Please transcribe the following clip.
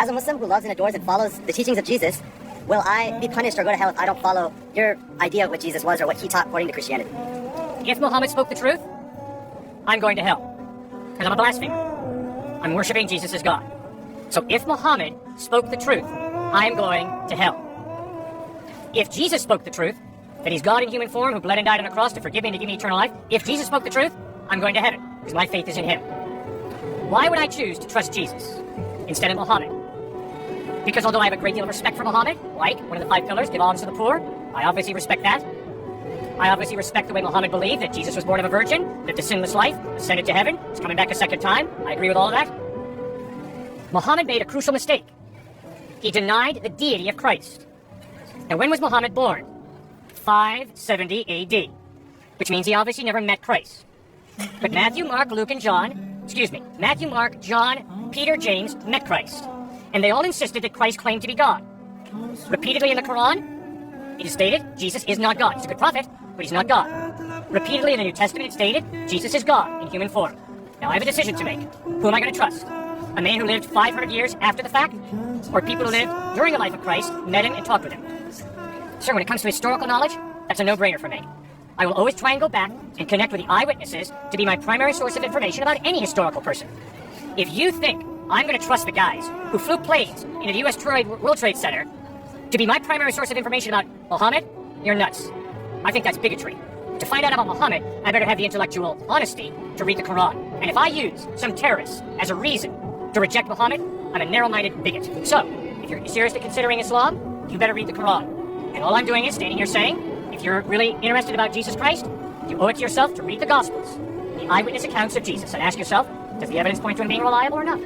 as a Muslim who loves and adores and follows the teachings of Jesus, will I be punished or go to hell if I don't follow your idea of what Jesus was or what he taught according to Christianity? If Muhammad spoke the truth, I'm going to hell. Because I'm a blasphemer. I'm worshiping Jesus as God. So if Muhammad spoke the truth, I am going to hell. If Jesus spoke the truth, that he's God in human form who bled and died on a cross to forgive me and to give me eternal life, if Jesus spoke the truth, I'm going to heaven, because my faith is in him. Why would I choose to trust Jesus instead of Muhammad? Because although I have a great deal of respect for Muhammad, like one of the 5 pillars, give alms to the poor, I obviously respect that. I obviously respect the way Muhammad believed that Jesus was born of a virgin, lived a sinless life, ascended to heaven, is coming back a second time. I agree with all of that. Muhammad made a crucial mistake. He denied the deity of Christ. Now, when was Muhammad born? 570 AD, which means he obviously never met Christ. But Matthew, Mark, John, Peter, James met Christ. And they all insisted that Christ claimed to be God. Repeatedly in the Quran, it is stated, Jesus is not God. He's a good prophet, but he's not God. Repeatedly in the New Testament, it's stated, Jesus is God in human form. Now, I have a decision to make. Who am I going to trust? A man who lived 500 years after the fact? Or people who lived during the life of Christ, met him, and talked with him? Sir, when it comes to historical knowledge, that's a no-brainer for me. I will always try and go back and connect with the eyewitnesses to be my primary source of information about any historical person. If you think I'm going to trust the guys who flew planes into the U.S. World Trade Center to be my primary source of information about Muhammad, you're nuts. I think that's bigotry. To find out about Muhammad, I better have the intellectual honesty to read the Quran. And if I use some terrorists as a reason to reject Muhammad, I'm a narrow-minded bigot. So, if you're seriously considering Islam, you better read the Quran. And all I'm doing is standing here saying, if you're really interested about Jesus Christ, you owe it to yourself to read the Gospels, the eyewitness accounts of Jesus, and ask yourself, does the evidence point to him being reliable or not?